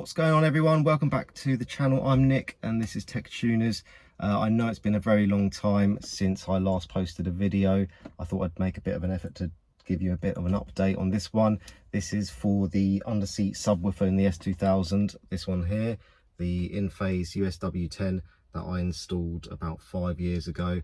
What's going on, everyone? Welcome back to the channel. I'm Nick and this is Tech Tuners. I know it's been a very long time since I last posted a video. I thought I'd make a bit of an effort to give you a bit of an update on this one. This is for the underseat subwoofer in the S2000. This one here, the InPhase USW10 that I installed about 5 years ago.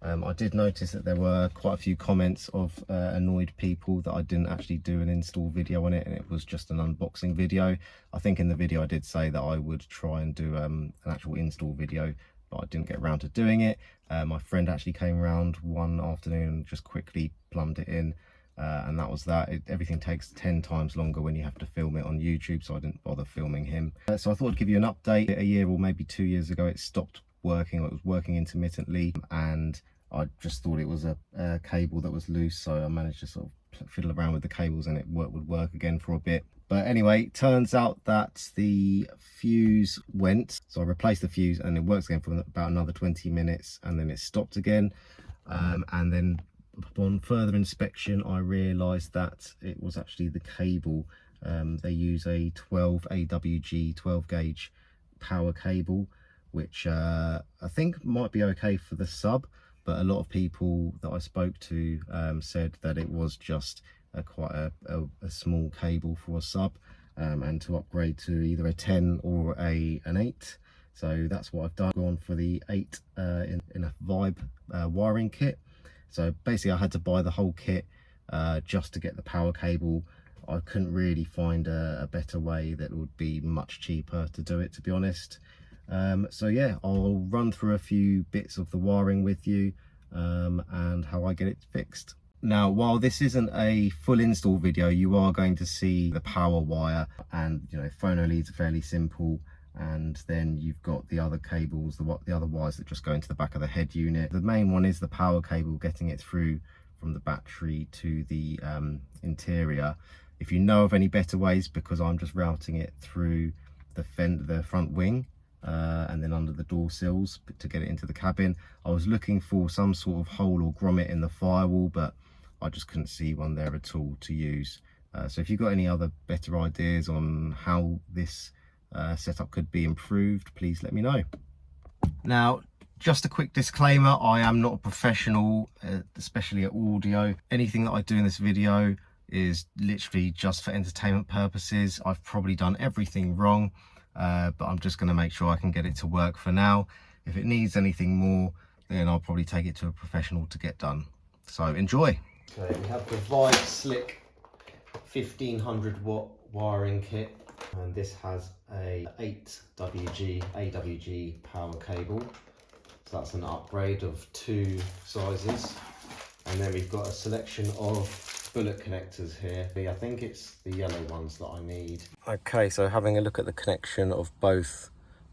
I did notice that there were quite a few comments of annoyed people that I didn't actually do an install video on it, and it was just an unboxing video. I think in the video I did say that I would try and do an actual install video, but I didn't get around to doing it. My friend actually came around one afternoon and just quickly plumbed it in, and that was that. Everything takes 10 times longer when you have to film it on YouTube, so I didn't bother filming him. So I thought I'd give you an update. A year or maybe 2 years ago it stopped working, or it was working intermittently, and I just thought it was a cable that was loose, so I managed to sort of fiddle around with the cables and it would work again for a bit. But anyway, turns out that the fuse went, so I replaced the fuse and it works again for about another 20 minutes and then it stopped again. And then upon further inspection I realised that it was actually the cable. They use a 12 AWG 12 gauge power cable, which I think might be okay for the sub, but a lot of people that I spoke to said that it was just quite a small cable for a sub, and to upgrade to either a 10 or an 8. So that's what I've done, gone for the 8 in a Vibe wiring kit. So basically I had to buy the whole kit just to get the power cable. I couldn't really find a better way that would be much cheaper to do it, to be honest. So yeah, I'll run through a few bits of the wiring with you and how I get it fixed. Now, while this isn't a full install video, you are going to see the power wire, and you know, phono leads are fairly simple, and then you've got the other cables, the other wires that just go into the back of the head unit. The main one is the power cable, getting it through from the battery to the interior. If you know of any better ways, because I'm just routing it through the front wing and then under the door sills to get it into the cabin. I was looking for some sort of hole or grommet in the firewall, but I just couldn't see one there at all to use. So if you've got any other better ideas on how this setup could be improved, please let me know. Now, just a quick disclaimer, I am not a professional, especially at audio. Anything that I do in this video is literally just for entertainment purposes. I've probably done everything wrong, but I'm just going to make sure I can get it to work for now. If it needs anything more, then I'll probably take it to a professional to get done. So enjoy. Okay, we have the Vibe Slick 1500 watt wiring kit, and this has a 8 AWG power cable. So that's an upgrade of 2 sizes. And then we've got a selection of bullet connectors here. I think it's the yellow ones that I need. Okay, so having a look at the connection of both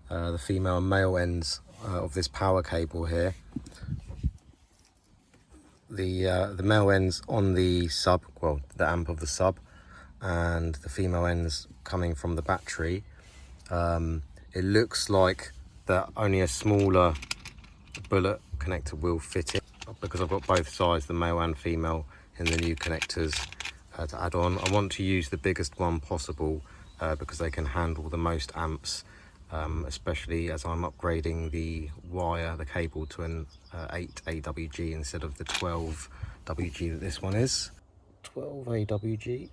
the female and male ends of this power cable here. The male ends on the sub, well, the amp of the sub, and the female ends coming from the battery. It looks like that only a smaller bullet connector will fit it, because I've got both sides, the male and female, in the new connectors to add on. I want to use the biggest one possible because they can handle the most amps, especially as I'm upgrading the cable to an 8 AWG instead of the 12 WG that this one is. 12 AWG.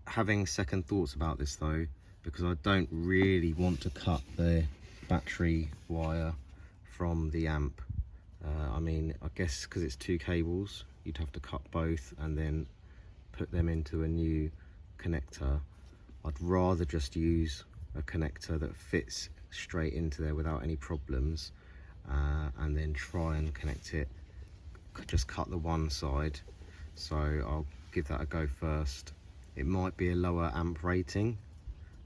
Having second thoughts about this though, because I don't really want to cut the battery wire from the amp. I mean, I guess because it's 2 cables, you'd have to cut both and then put them into a new connector. I'd rather just use a connector that fits straight into there without any problems, and then try and connect it, just cut the one side. So I'll give that a go first. It might be a lower amp rating,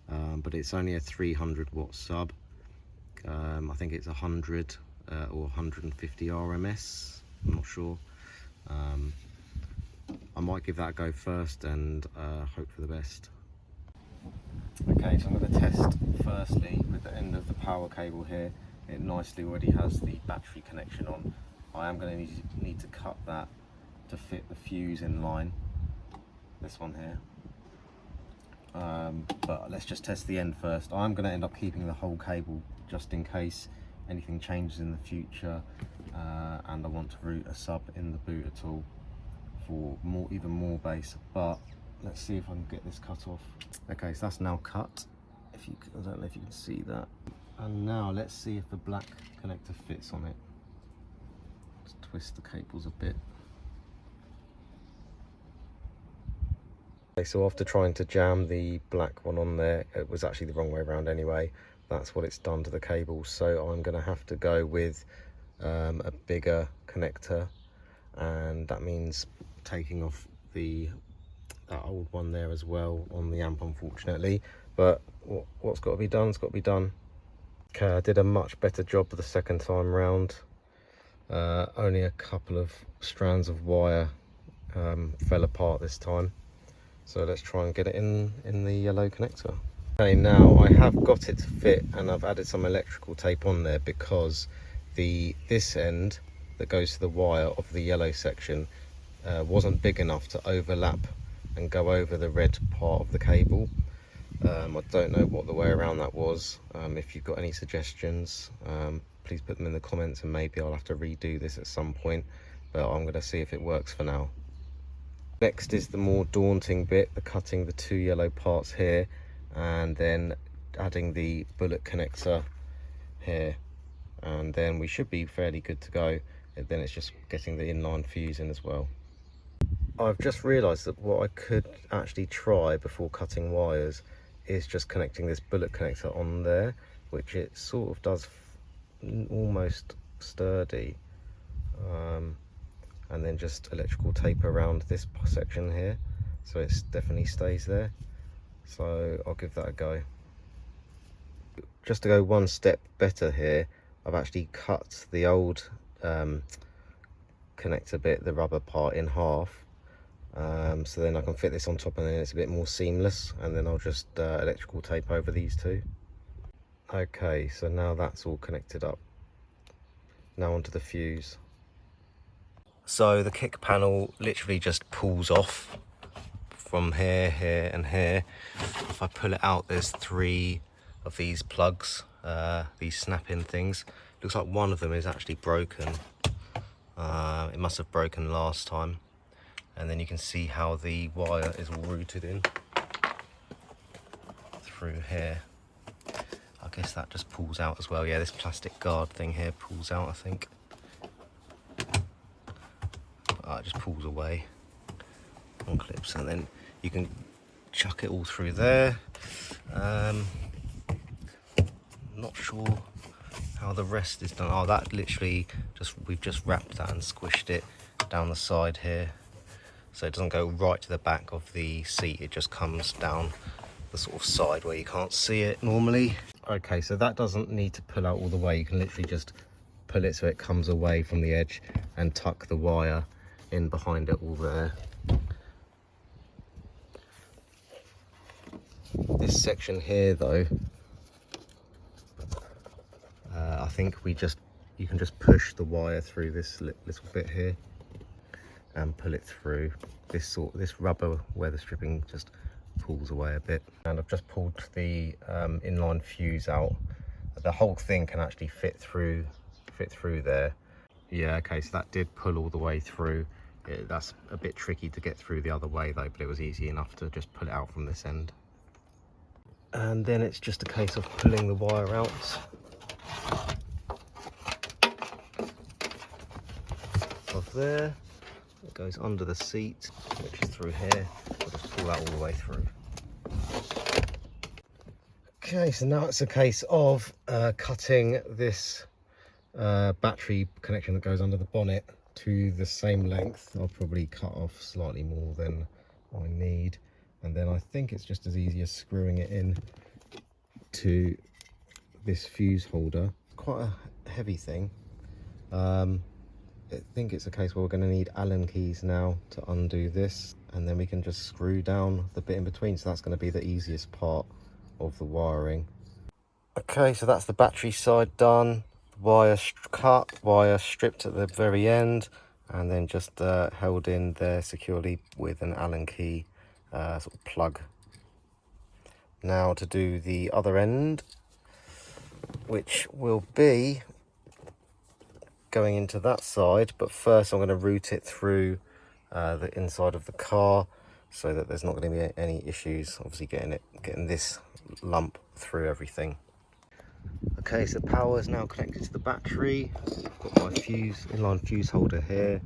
but it's only a 300 watt sub. I think it's 100 or 150 RMS, I'm not sure. I might give that a go first and hope for the best. Okay, so I'm going to test firstly with the end of the power cable here. It nicely already has the battery connection on. I am going to need to cut that to fit the fuse in line, this one here. but let's just test the end first. I'm going to end up keeping the whole cable just in case anything changes in the future, and I want to route a sub in the boot at all for even more bass. But let's see if I can get this cut off. Okay, so that's now cut. I don't know if you can see that. And now let's see if the black connector fits on it. Let's twist the cables a bit. Okay, so after trying to jam the black one on there, it was actually the wrong way around anyway. That's what it's done to the cable. So I'm going to have to go with a bigger connector, and that means taking off that old one there as well on the amp, unfortunately. But what's got to be done has got to be done. Okay, I did a much better job the second time round. Only a couple of strands of wire fell apart this time. So let's try and get it in the yellow connector. Okay, now I have got it to fit, and I've added some electrical tape on there because this end that goes to the wire of the yellow section wasn't big enough to overlap and go over the red part of the cable. I don't know what the way around that was. If you've got any suggestions, please put them in the comments, and maybe I'll have to redo this at some point, but I'm going to see if it works for now. Next is the more daunting bit, the cutting the two yellow parts here and then adding the bullet connector here, and then we should be fairly good to go. And then it's just getting the inline fuse in as well. I've just realised that what I could actually try before cutting wires is just connecting this bullet connector on there, which it sort of does almost sturdy, and then just electrical tape around this section here so it definitely stays there. So I'll give that a go. Just to go one step better here, I've actually cut the old connector bit, the rubber part, in half, so then I can fit this on top, and then it's a bit more seamless, and then I'll just electrical tape over these two. Okay, so now that's all connected up. Now onto the fuse. So the kick panel literally just pulls off from here, here and here. If I pull it out, there's 3 of these plugs, these snap-in things. Looks like one of them is actually broken. It must have broken last time. And then you can see how the wire is all routed in through here. I guess that just pulls out as well. Yeah, this plastic guard thing here pulls out, I think. It just pulls away on clips, and then you can chuck it all through there. Not sure how the rest is done. Oh, that literally we've just wrapped that and squished it down the side here, so it doesn't go right to the back of the seat. It just comes down the sort of side where you can't see it normally. Okay, so that doesn't need to pull out all the way. You can literally just pull it so it comes away from the edge and tuck the wire in behind it all there. This section here though, I think you can just push the wire through this little bit here and pull it through. This rubber weather stripping just pulls away a bit, and I've just pulled the inline fuse out. The whole thing can actually fit through there. Yeah, okay, so that did pull all the way through. That's a bit tricky to get through the other way though, but it was easy enough to just pull it out from this end. And then it's just a case of pulling the wire out. Of there, it goes under the seat, which is through here. We'll just pull that all the way through. Okay, so now it's a case of cutting this battery connection that goes under the bonnet to the same length. I'll probably cut off slightly more than I need, and then I think it's just as easy as screwing it in to this fuse holder. Quite a heavy thing. I think it's a case where we're going to need Allen keys now to undo this, and then we can just screw down the bit in between. So that's going to be the easiest part of the wiring. Okay, so that's the battery side done. Wire cut, wire stripped at the very end, and then just held in there securely with an Allen key sort of plug. Now to do the other end, which will be going into that side, but first I'm going to route it through the inside of the car so that there's not going to be any issues obviously getting this lump through everything. Okay, so power is now connected to the battery. I've got my inline fuse holder here,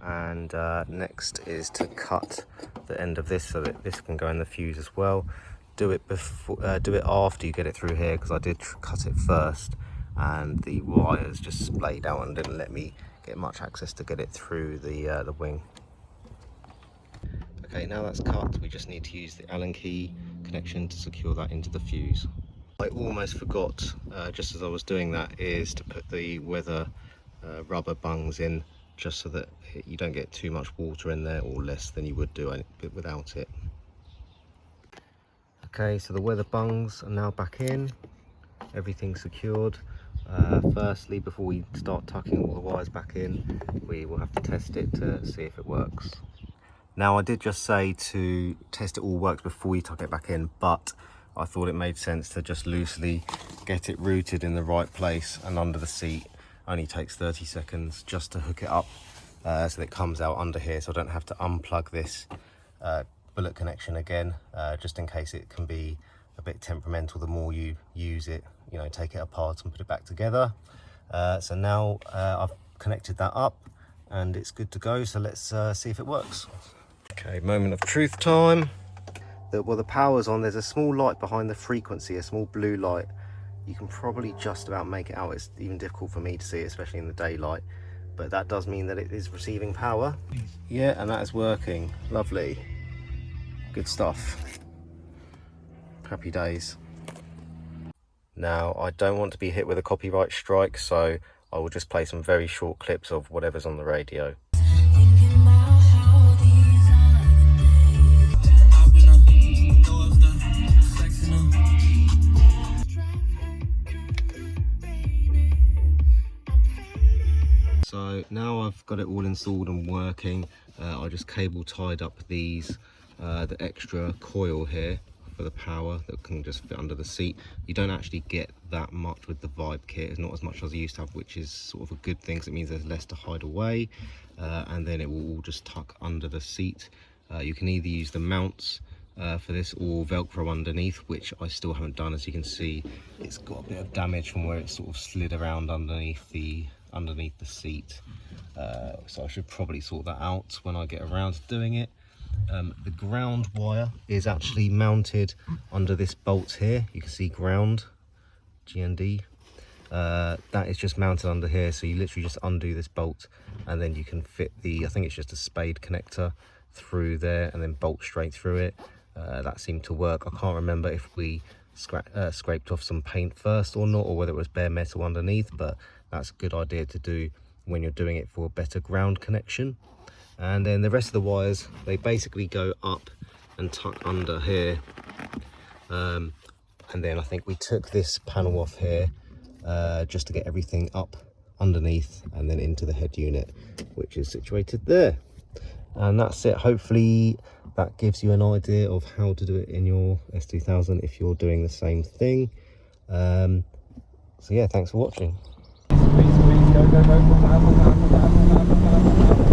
and next is to cut the end of this so that this can go in the fuse as well. Do it after you get it through here, because I did cut it first and the wires just splayed out and didn't let me get much access to get it through the wing. Okay, now that's cut, we just need to use the Allen key connection to secure that into the fuse. I almost forgot, just as I was doing that, is to put the weather rubber bungs in, just so that you don't get too much water in there, or less than you would do without it. Okay, so the weather bungs are now back in, everything's secured. Firstly, before we start tucking all the wires back in, we will have to test it to see if it works. Now, I did just say to test it all works before you tuck it back in, but I thought it made sense to just loosely get it routed in the right place and under the seat. Only takes 30 seconds just to hook it up so that it comes out under here, so I don't have to unplug this bullet connection again, just in case it can be a bit temperamental the more you use it, you know, take it apart and put it back together. So now I've connected that up and it's good to go, so let's see if it works. Okay, moment of truth time. Well, the power's on. There's a small light behind the frequency, a small blue light. You can probably just about make it out. It's even difficult for me to see it, especially in the daylight, but that does mean that it is receiving power. Yeah, and that is working. Lovely, good stuff. Happy days. Now, I don't want to be hit with a copyright strike, so I will just play some very short clips of whatever's on the radio. So now I've got it all installed and working, I just cable tied up these, the extra coil here for the power that can just fit under the seat. You don't actually get that much with the Vibe kit, it's not as much as I used to have, which is sort of a good thing because it means there's less to hide away, and then it will all just tuck under the seat. You can either use the mounts for this or Velcro underneath, which I still haven't done. As you can see, it's got a bit of damage from where it sort of slid around underneath the seat, so I should probably sort that out when I get around to doing it. The ground wire is actually mounted under this bolt here. You can see ground, GND. That is just mounted under here, so you literally just undo this bolt and then you can fit the, I think it's just a spade connector through there and then bolt straight through it. That seemed to work. I can't remember if we scraped off some paint first or not, or whether it was bare metal underneath, but that's a good idea to do when you're doing it for a better ground connection. And then the rest of the wires, they basically go up and tuck under here, and then I think we took this panel off here just to get everything up underneath and then into the head unit, which is situated there. And that's it. Hopefully that gives you an idea of how to do it in your S2000 if you're doing the same thing. So yeah, thanks for watching. Go, go, go, go, go, go, go, go, go, go, go, go.